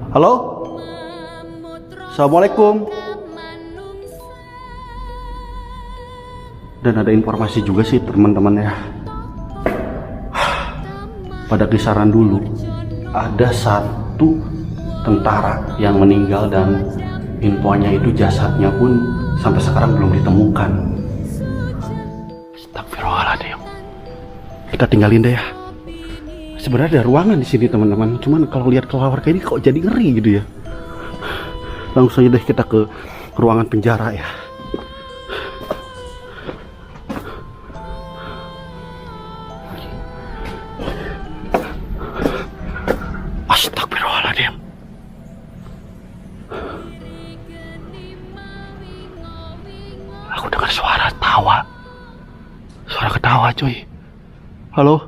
Halo? Assalamualaikum. Dan ada informasi juga sih teman-teman ya. Pada kisaran dulu ada satu tentara yang meninggal dan infonya itu jasadnya pun sampai sekarang belum ditemukan. Astagfirullahaladzim. Kita tinggalin deh ya. Sebenarnya ada ruangan di sini teman-teman, cuman kalau lihat kelawar kayak ini kok jadi ngeri gitu ya. Langsung aja deh kita ke ruangan penjara ya. Astagfirullahaladzim. Aku dengar suara tawa. Suara ketawa cuy. Halo?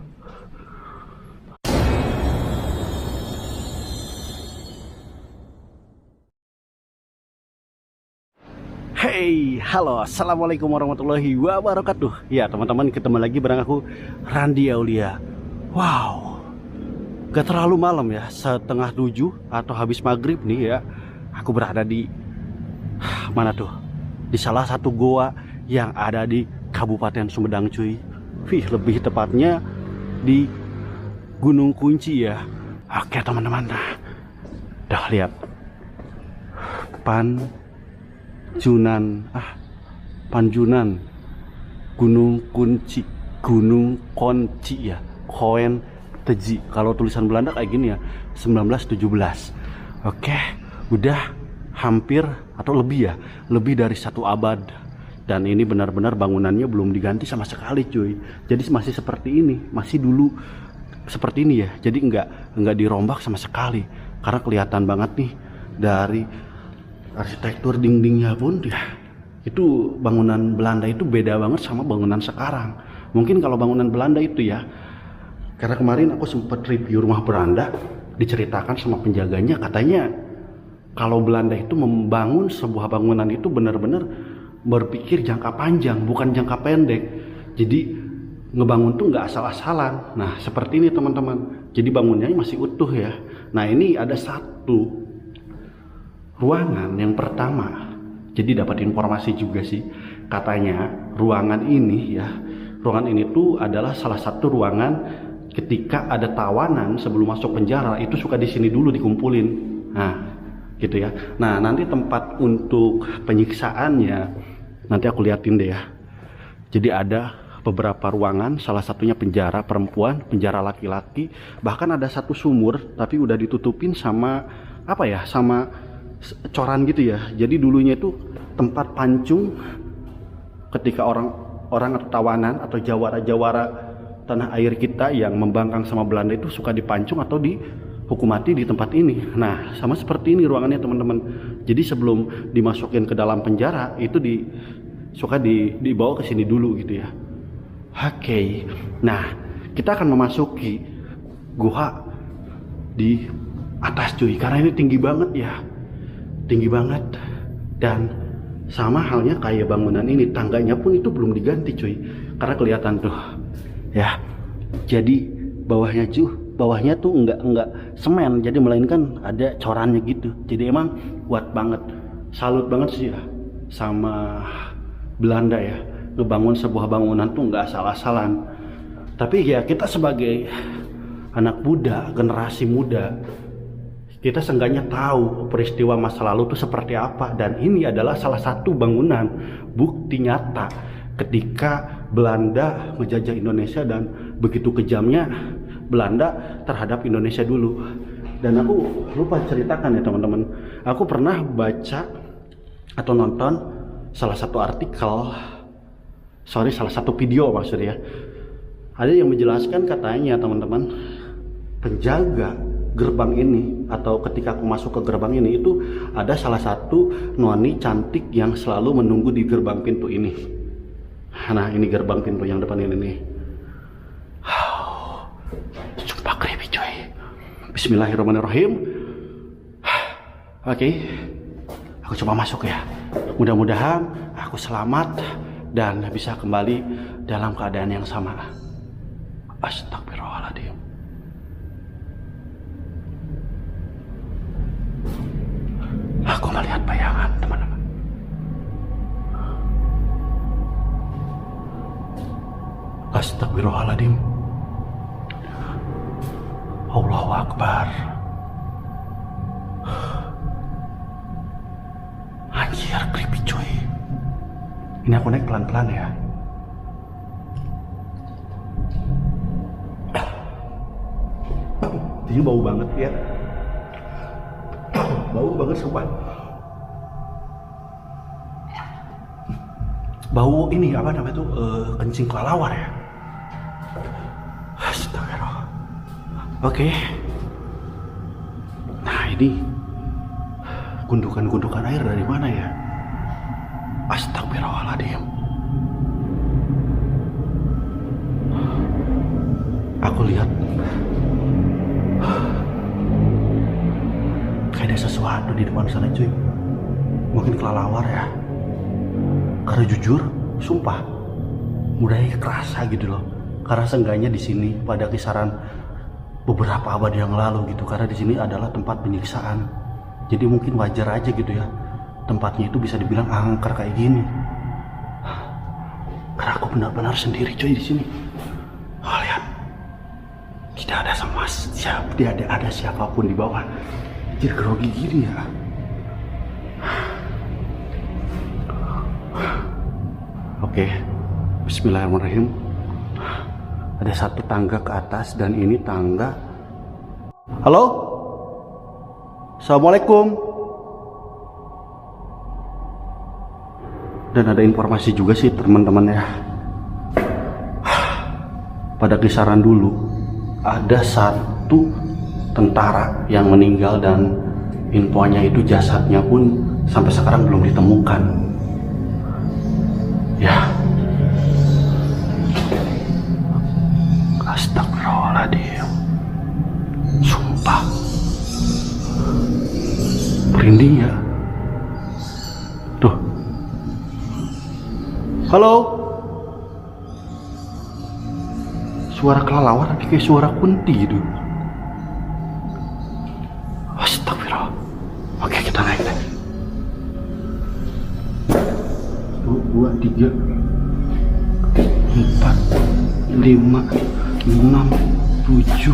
Hey, halo, assalamualaikum warahmatullahi wabarakatuh. Ya teman-teman, ketemu lagi bareng aku Randy Aulia. Wow, gak terlalu malam ya, setengah 7 atau habis maghrib nih ya. Aku berada di mana tuh? Di salah satu goa yang ada di Kabupaten Sumedang cuy. Lebih tepatnya di Gunung Kunci ya. Oke teman-teman, nah, dah lihat Panjunan Gunung Kunci, Gunung Konci ya, Koen Teji. Kalau tulisan Belanda kayak gini ya, 1917. Oke, udah hampir atau lebih ya, lebih dari 1 abad. Dan ini benar-benar bangunannya belum diganti sama sekali cuy. Jadi masih seperti ini, masih dulu seperti ini ya. Jadi enggak dirombak sama sekali. Karena kelihatan banget nih dari arsitektur dindingnya pun ya, itu bangunan Belanda itu beda banget sama bangunan sekarang. Mungkin kalau bangunan Belanda itu ya, karena kemarin aku sempat review rumah Belanda, diceritakan sama penjaganya, katanya kalau Belanda itu membangun sebuah bangunan itu benar-benar berpikir jangka panjang, bukan jangka pendek. Jadi ngebangun tuh nggak asal-asalan. Nah seperti ini teman-teman, jadi bangunannya masih utuh ya. Nah ini ada satu ruangan yang pertama. Jadi dapat informasi juga sih, katanya ruangan ini ya, ruangan ini tuh adalah salah satu ruangan ketika ada tawanan sebelum masuk penjara itu suka di sini dulu dikumpulin. Nah gitu ya. Nah nanti tempat untuk penyiksaannya nanti aku liatin deh ya. Jadi ada beberapa ruangan, salah satunya penjara perempuan, penjara laki-laki, bahkan ada satu sumur tapi udah ditutupin sama apa ya, sama coran gitu ya. Jadi dulunya itu tempat pancung ketika orang atau tawanan atau jawara-jawara tanah air kita yang membangkang sama Belanda itu suka dipancung atau dihukum mati di tempat ini. Nah sama seperti ini ruangannya teman-teman. Jadi sebelum dimasukin ke dalam penjara itu suka dibawa ke sini dulu gitu ya. Oke, nah kita akan memasuki gua di atas cuy, karena ini tinggi banget ya. Tinggi banget, dan sama halnya kayak bangunan ini, tangganya pun itu belum diganti cuy, karena kelihatan tuh ya. Jadi bawahnya tuh enggak semen, jadi melainkan ada corannya gitu. Jadi emang kuat banget. Salut banget sih ya sama Belanda ya, ngebangun sebuah bangunan tuh enggak asal-asalan. Tapi ya kita sebagai anak muda, generasi muda, kita seenggaknya tahu peristiwa masa lalu itu seperti apa. Dan ini adalah salah satu bangunan bukti nyata ketika Belanda menjajah Indonesia dan begitu kejamnya Belanda terhadap Indonesia dulu. Dan aku lupa ceritakan ya teman-teman, aku pernah baca atau nonton salah satu video maksudnya. Ada yang menjelaskan, katanya teman-teman, penjaga gerbang ini atau ketika aku masuk ke gerbang ini itu ada salah satu noni cantik yang selalu menunggu di gerbang pintu ini. Nah ini gerbang pintu yang depan ini nih. Sumpah creepy coy. Bismillahirrahmanirrahim. Oke, aku coba masuk ya. Mudah-mudahan aku selamat dan bisa kembali dalam keadaan yang sama. Astagfirullahaladzim. bisa lihat bayangan, teman-teman. Astagfirullahaladzim. Allahu Akbar. Anjir, creepy coy. Ini aku naik pelan-pelan ya. Ini bau banget ya. Bau banget sumpah. Bau ini apa namanya tuh, kencing kelelawar ya. Astagfirullah. Oke. Nah ini gundukan-gundukan air dari mana ya? Astagfirullahaladzim. Aku lihat kayak ada sesuatu di depan sana cuy. Mungkin kelelawar ya. Karena jujur, sumpah, mulai kerasa gitu loh. Karena seenggaknya di sini pada kisaran beberapa abad yang lalu gitu. Karena di sini adalah tempat penyiksaan. Jadi mungkin wajar aja gitu ya. Tempatnya itu bisa dibilang angker kayak gini. Karena aku benar-benar sendiri cuy di sini. Oh, lihat. Tidak ada sama siapa, tidak ada siapapun di bawah. Jadi grogi gini ya. Oke, bismillahirrahmanirrahim. Ada satu tangga ke atas dan ini tangga. Halo? Assalamualaikum. Dan ada informasi juga sih teman-teman ya. Pada kisaran dulu ada satu tentara yang meninggal dan infonya itu jasadnya pun sampai sekarang belum ditemukan. Ya. Astagfirullahaladzim. Sumpah. Merinding ya. Tuh. Halo. Suara kelelawar tapi kayak suara kunti gitu. Astagfirullah. Oke, kita naik deh. 2, 3, 4, 5, 6, 7,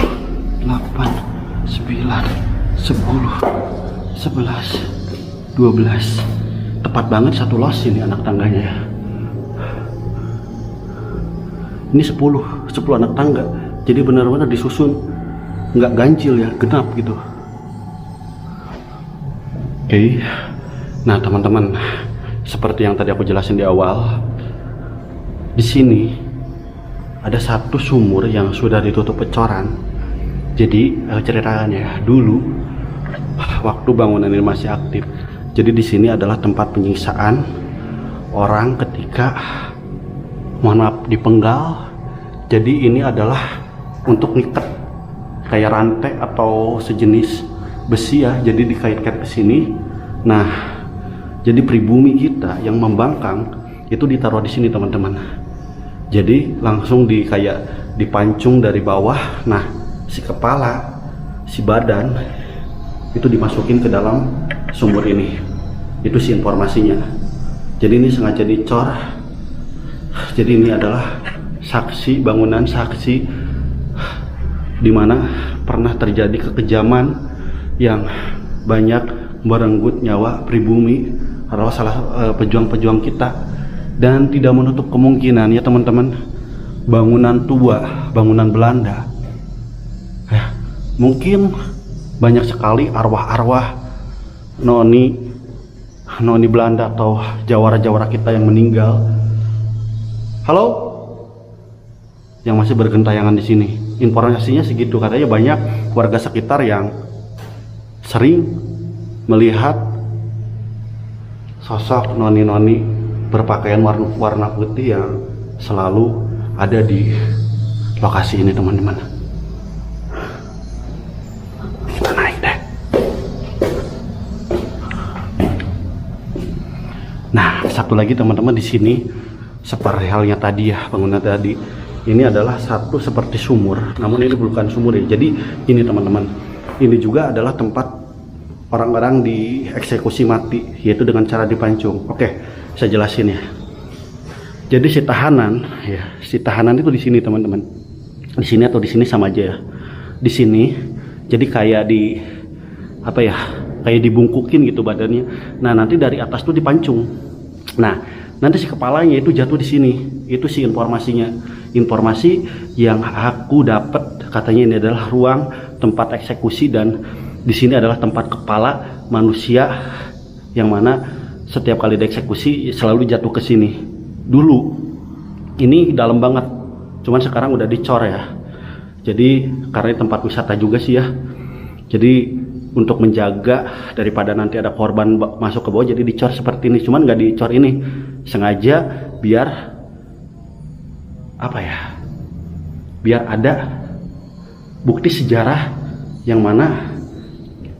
8, 9, 10, 11, 12. Tepat banget satu los ini anak tangganya ya. Ini 10 anak tangga. Jadi benar-benar disusun, nggak ganjil ya, genap gitu. Oke. Nah teman-teman, seperti yang tadi aku jelasin di awal, di sini ada satu sumur yang sudah ditutup pecoran. Jadi ceritanya dulu waktu bangunan ini masih aktif. Jadi di sini adalah tempat penyiksaan orang ketika, mohon maaf, dipenggal. Jadi ini adalah untuk ngikat kayak rantai atau sejenis besi ya. Jadi dikait-kait ke sini. Nah, jadi pribumi kita yang membangkang itu ditaruh di sini teman-teman. Jadi langsung kayak dipancung dari bawah. Nah, si kepala, si badan itu dimasukin ke dalam sumur ini. Itu sih informasinya. Jadi ini sengaja dicor. Jadi ini adalah saksi, bangunan saksi di mana pernah terjadi kekejaman yang banyak merenggut nyawa pribumi, adalah salah pejuang-pejuang kita. Dan tidak menutup kemungkinan ya teman-teman, bangunan tua, bangunan Belanda ya, mungkin banyak sekali arwah-arwah noni Belanda atau jawara-jawara kita yang meninggal. Halo, yang masih bergentayangan di sini. Informasinya segitu, katanya banyak warga sekitar yang sering melihat sosok noni-noni berpakaian warna putih yang selalu ada di lokasi ini teman-teman. Kita naik deh. Nah, satu lagi teman-teman, di sini seperti halnya tadi ya, bangunan tadi, ini adalah satu seperti sumur, namun ini bukan sumur ya. Jadi ini teman-teman, ini juga adalah tempat orang-orang dieksekusi mati, yaitu dengan cara dipancung. Oke, saya jelasin ya. Jadi si tahanan itu di sini teman-teman. Di sini atau di sini sama aja ya. Di sini, jadi kayak kayak dibungkukin gitu badannya. Nah nanti dari atas tuh dipancung. Nah nanti si kepalanya itu jatuh di sini. Itu sih informasinya. Informasi yang aku dapat, katanya ini adalah ruang tempat eksekusi, dan di sini adalah tempat kepala manusia yang mana setiap kali dieksekusi selalu jatuh ke sini. Dulu ini dalam banget, cuman sekarang udah dicor ya. Jadi karena tempat wisata juga sih ya. Jadi untuk menjaga daripada nanti ada korban masuk ke bawah, jadi dicor seperti ini. Cuman nggak dicor ini sengaja biar biar ada bukti sejarah yang mana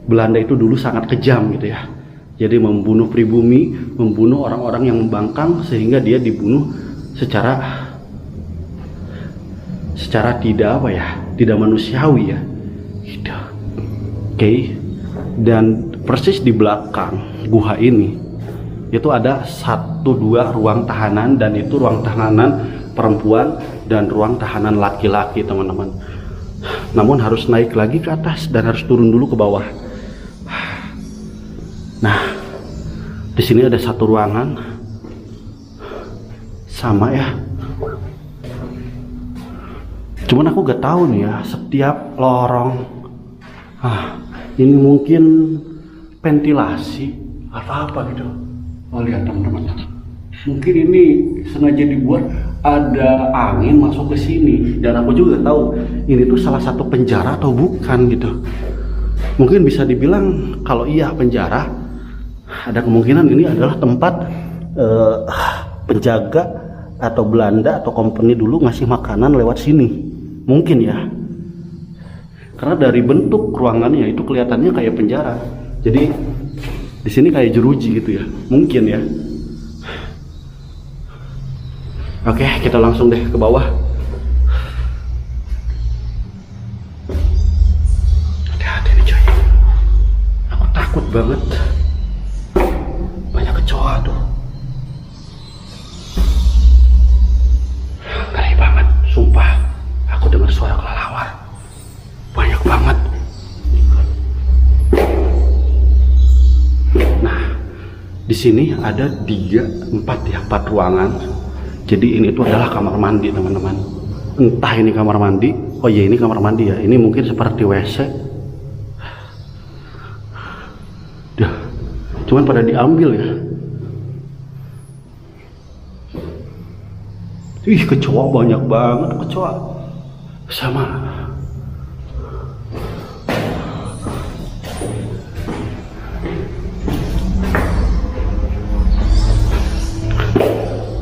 Belanda itu dulu sangat kejam gitu ya. Jadi membunuh pribumi, membunuh orang-orang yang membangkang, sehingga dia dibunuh secara tidak manusiawi ya gitu. Oke. Dan persis di belakang gua ini itu ada 1-2 ruang tahanan, dan itu ruang tahanan perempuan dan ruang tahanan laki-laki teman-teman. Namun harus naik lagi ke atas dan harus turun dulu ke bawah. Nah, di sini ada 1 ruangan sama ya. Cuman aku gak tahu nih ya, setiap lorong ini mungkin ventilasi atau apa gitu. Oh lihat teman-teman, mungkin ini sengaja dibuat ada angin masuk ke sini, dan aku juga tahu ini tuh salah satu penjara atau bukan gitu. Mungkin bisa dibilang kalau iya penjara, ada kemungkinan ini adalah tempat penjaga atau Belanda atau company dulu ngasih makanan lewat sini. Mungkin ya, karena dari bentuk ruangannya itu kelihatannya kayak penjara. Jadi di sini kayak jeruji gitu ya, mungkin ya. Oke, kita langsung deh ke bawah. Hati-hati nih coy, aku takut banget. Banyak kecoa tuh, ngeri banget, sumpah. Aku dengar suara kelelawar banyak banget. Nah, di sini ada 4 ruangan. Jadi ini tuh adalah kamar mandi teman-teman. Entah ini kamar mandi. Oh iya, ini kamar mandi ya. Ini mungkin seperti WC. Dah, cuman pada diambil ya. Ih, kecoa banyak banget, kecoa. Sama.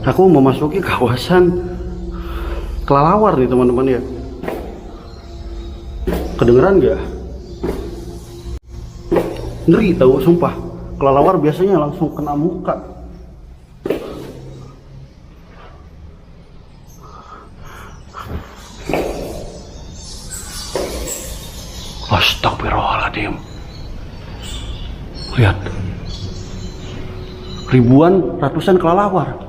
Aku memasuki kawasan kelelawar nih teman-teman ya. Kedengeran gak? Ngeri tahu, sumpah. Kelelawar biasanya langsung kena muka. Astagfirullahaladzim. Lihat, ratusan kelelawar.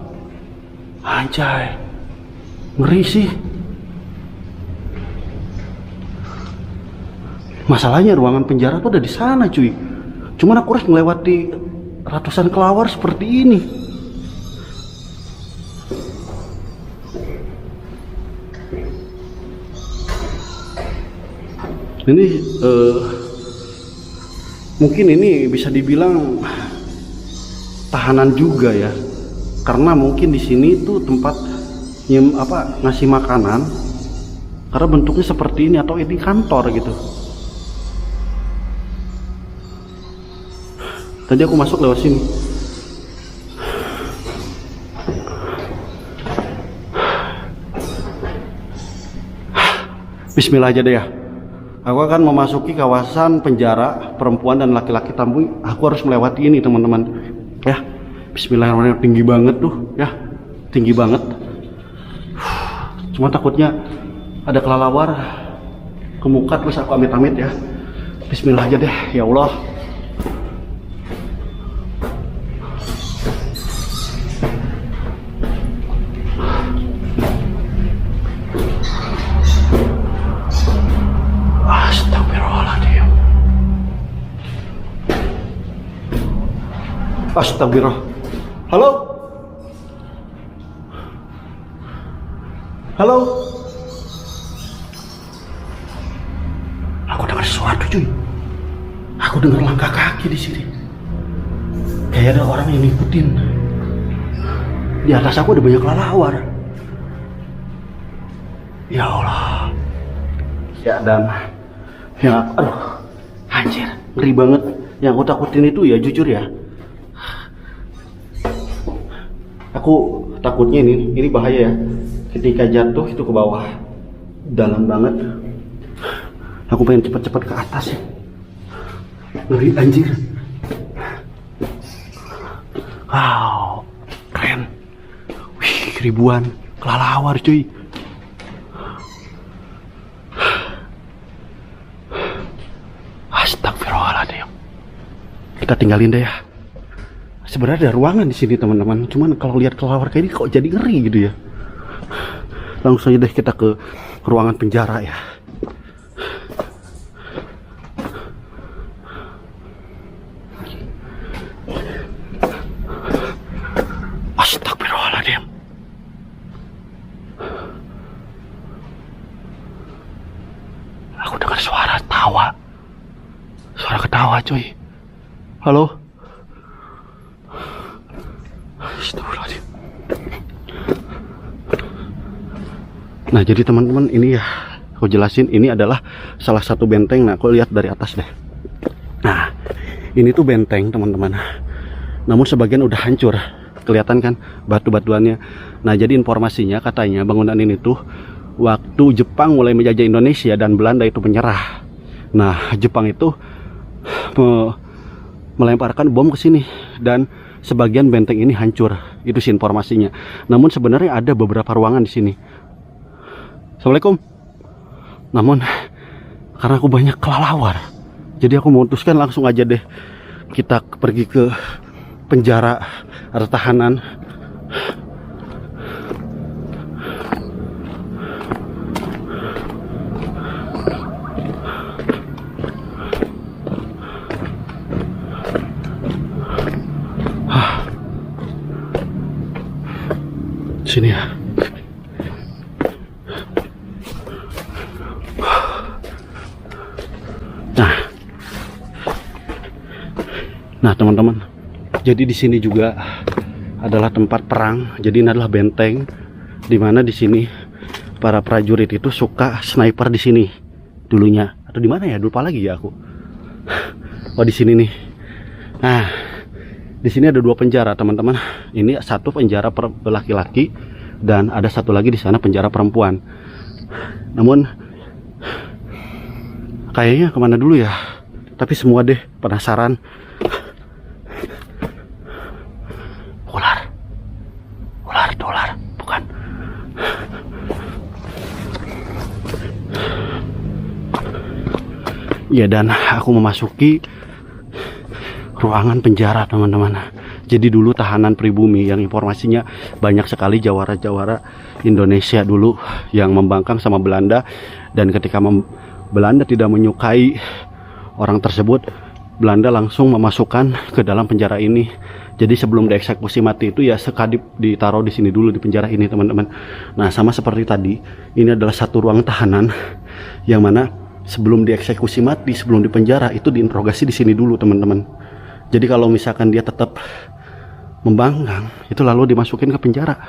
Anjay, ngeri sih. Masalahnya ruangan penjara tuh ada di sana cuy. Cuman aku harus melewati ratusan kelelawar seperti ini. Ini mungkin ini bisa dibilang tahanan juga ya, karena mungkin di sini tuh tempat ngasih makanan, karena bentuknya seperti ini, atau ini kantor gitu. Tadi aku masuk lewat sini. Bismillah aja deh ya. Aku akan memasuki kawasan penjara perempuan dan laki-laki tamu. Aku harus melewati ini teman-teman ya. Bismillahirrahmanirrahim. Tinggi banget tuh ya, tinggi banget. Cuma takutnya ada kelelawar ke muka terus aku amit-amit ya. Bismillah aja deh ya Allah. Astagfirullah. Halo? Halo? Aku dengar sesuatu, cuy. Aku dengar langkah kaki di sini. Kayak ada orang yang ngikutin. Di atas aku ada banyak kelelawar. Ya Allah. Ya, dan yang aduh, anjir, ngeri banget. Yang aku takutin itu ya, jujur ya, aku takutnya ini bahaya ya. Ketika jatuh itu ke bawah, dalam banget. Aku pengen cepat-cepat ke atas ya. Ngeri anjir. Wow, keren. Wih, ribuan kelelawar cuy. Astagfirullahaladzim. Kita tinggalin deh ya. Sebenarnya ada ruangan di sini teman-teman. Cuman kalau lihat kelelawar kayak ini kok jadi ngeri gitu ya. Langsung aja deh kita ke ruangan penjara ya. Astagfirullahaladzim. Aku dengar suara tawa. Suara ketawa cuy. Halo? Astagfirullahaladzim. Nah jadi teman-teman, ini ya aku jelasin, ini adalah salah satu benteng. Nah aku lihat dari atas deh. Nah ini tuh benteng teman-teman. Namun sebagian udah hancur. Kelihatan kan batu-batuannya. Nah jadi informasinya katanya bangunan ini tuh waktu Jepang mulai menjajah Indonesia dan Belanda itu menyerah. Nah Jepang itu melemparkan bom ke sini dan sebagian benteng ini hancur. Itu sih informasinya. Namun sebenarnya ada beberapa ruangan di sini. Assalamualaikum. Namun karena aku banyak kelelawar, jadi aku memutuskan langsung aja deh kita pergi ke penjara atau tahanan. Sini ya. Nah teman-teman, jadi di sini juga adalah tempat perang. Jadi ini adalah benteng, dimana di sini para prajurit itu suka sniper di sini dulunya. Atau di mana ya? Lupa lagi ya aku. Oh di sini nih. Nah di sini ada dua penjara teman-teman. Ini satu penjara laki-laki dan ada satu lagi di sana penjara perempuan. Namun kayaknya kemana dulu ya? Tapi semua deh penasaran. Ular, bukan. Ya dan aku memasuki ruangan penjara teman-teman. Jadi dulu tahanan pribumi yang informasinya banyak sekali jawara-jawara Indonesia dulu yang membangkang sama Belanda. Dan ketika Belanda tidak menyukai orang tersebut, Belanda langsung memasukkan ke dalam penjara ini. Jadi sebelum dieksekusi mati itu ya sekadip ditaruh di sini dulu di penjara ini teman-teman. Nah sama seperti tadi, ini adalah satu ruang tahanan yang mana sebelum dieksekusi mati, sebelum dipenjara itu diinterogasi di sini dulu teman-teman. Jadi kalau misalkan dia tetap membangkang, itu lalu dimasukin ke penjara.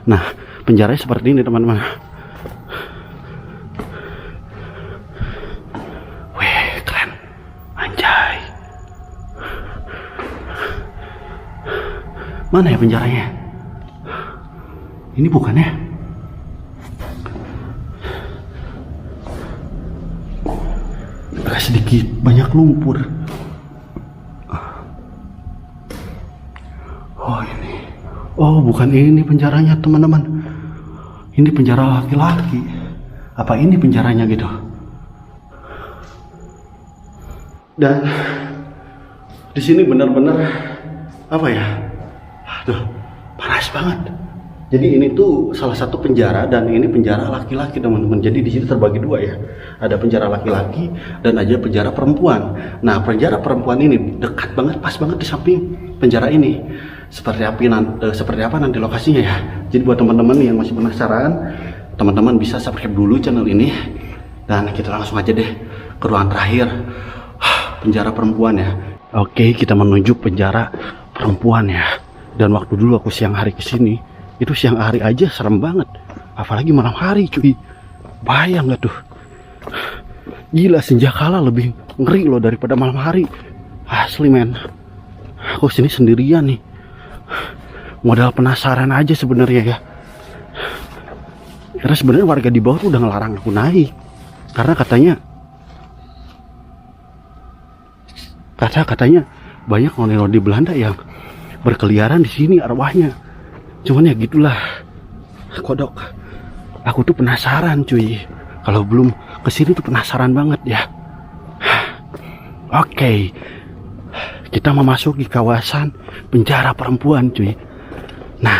Nah penjaranya seperti ini teman-teman. Wih keren, anjay. Mana ya penjaranya? Ini bukan ya? Agak sedikit banyak lumpur. Oh ini. Oh bukan ini penjaranya teman-teman. Ini penjara laki-laki. Apa ini penjaranya gitu? Dan di sini benar-benar apa ya? Aduh, panas banget. Jadi ini tuh salah satu penjara, dan ini penjara laki-laki teman-teman. Jadi di sini terbagi dua ya. Ada penjara laki-laki dan ada penjara perempuan. Nah, penjara perempuan ini dekat banget, pas banget di samping penjara ini. Seperti apa nanti lokasinya ya. Jadi buat teman-teman yang masih penasaran, teman-teman bisa subscribe dulu channel ini. Dan kita langsung aja deh ke ruang terakhir, penjara perempuan ya. Oke, kita menuju penjara perempuan ya. Dan waktu dulu aku siang hari kesini, itu siang hari aja serem banget, apalagi malam hari cuy. Bayang gak tuh, gila, senjakala lebih ngeri loh daripada malam hari, asli men. Aku sini sendirian nih, modal penasaran aja sebenarnya ya. Karena sebenarnya warga di bawah tuh udah ngelarang aku naik, karena katanya banyak noni-noni Belanda yang berkeliaran di sini arwahnya. Cuman ya gitulah, kodok. Aku tuh penasaran cuy. Kalau belum kesini tuh penasaran banget ya. Oke, kita memasuki kawasan penjara perempuan cuy. Nah,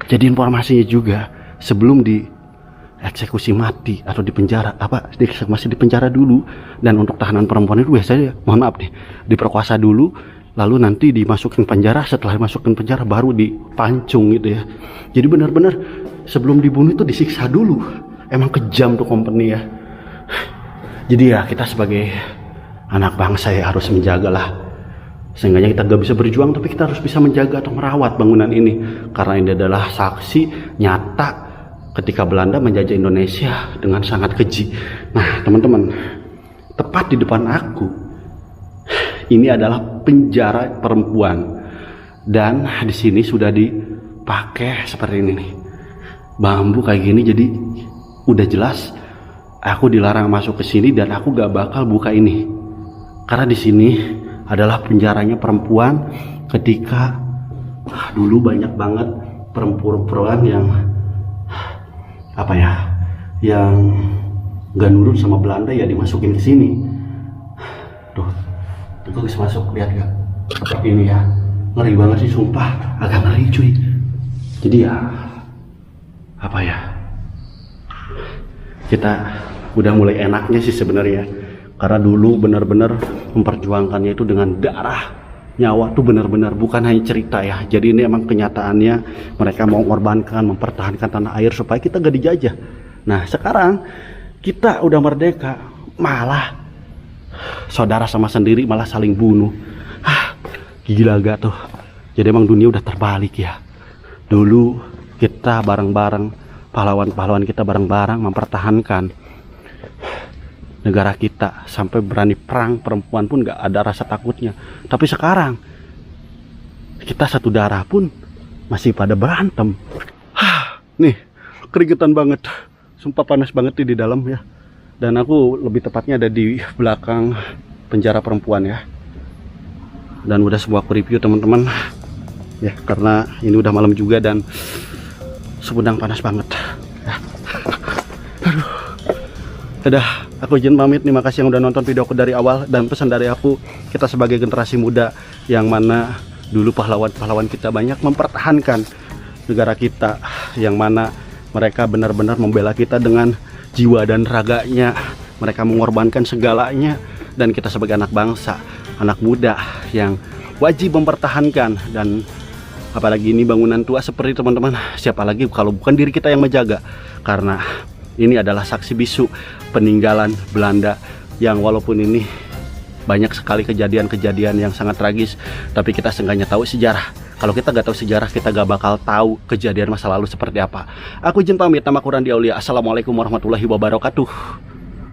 jadi informasinya juga, sebelum dieksekusi mati atau di penjara, masih di penjara dulu. Dan untuk tahanan perempuan itu biasanya, mohon maaf nih, diperkosa dulu, lalu nanti dimasukin penjara. Setelah dimasukin penjara baru dipancung gitu ya. Jadi benar-benar sebelum dibunuh itu disiksa dulu. Emang kejam tuh company ya. Jadi ya kita sebagai anak bangsa ya harus menjaga lah. Seenggaknya kita gak bisa berjuang, tapi kita harus bisa menjaga atau merawat bangunan ini. Karena ini adalah saksi nyata ketika Belanda menjajah Indonesia dengan sangat keji. Nah teman-teman, tepat di depan aku ini adalah penjara perempuan, dan di sini sudah dipakai seperti ini nih, bambu kayak gini. Jadi udah jelas aku dilarang masuk ke sini dan aku gak bakal buka ini, karena di sini adalah penjaranya perempuan. Ketika dulu banyak banget perempuan yang yang gak nurut sama Belanda ya dimasukin ke sini. Tuh, itu bisa masuk, lihat gak? Seperti ini ya, ngeri banget sih sumpah, agak ngeri cuy. Jadi ya kita udah mulai enaknya sih sebenarnya, karena dulu benar-benar memperjuangkannya itu dengan darah, nyawa tuh benar-benar, bukan hanya cerita ya. Jadi ini emang kenyataannya, mereka mau mengorbankan, mempertahankan tanah air supaya kita gak dijajah. Nah sekarang kita udah merdeka, malah saudara sama sendiri malah saling bunuh. Gila gak tuh? Jadi emang dunia udah terbalik ya. Dulu kita bareng-bareng, pahlawan-pahlawan kita bareng-bareng mempertahankan negara kita, sampai berani perang, perempuan pun gak ada rasa takutnya. Tapi sekarang kita satu darah pun masih pada berantem. Nih keringetan banget, sumpah panas banget nih di dalam ya. Dan aku lebih tepatnya ada di belakang penjara perempuan ya. Dan udah semua aku review teman-teman ya, karena ini udah malam juga dan Sumedang panas banget ya. Aduh, udah, aku izin pamit. Terima kasih yang udah nonton video aku dari awal. Dan pesan dari aku, kita sebagai generasi muda yang mana dulu pahlawan-pahlawan kita banyak mempertahankan negara kita, yang mana mereka benar-benar membela kita dengan jiwa dan raganya. Mereka mengorbankan segalanya, dan kita sebagai anak bangsa, anak muda yang wajib mempertahankan. Dan apalagi ini bangunan tua seperti teman-teman, siapa lagi kalau bukan diri kita yang menjaga, karena ini adalah saksi bisu peninggalan Belanda, yang walaupun ini banyak sekali kejadian-kejadian yang sangat tragis, tapi kita seenggaknya tahu sejarah. Kalau kita gak tahu sejarah, kita gak bakal tahu kejadian masa lalu seperti apa. Aku izin pamit, nama aku Randy Aulia. Assalamualaikum warahmatullahi wabarakatuh.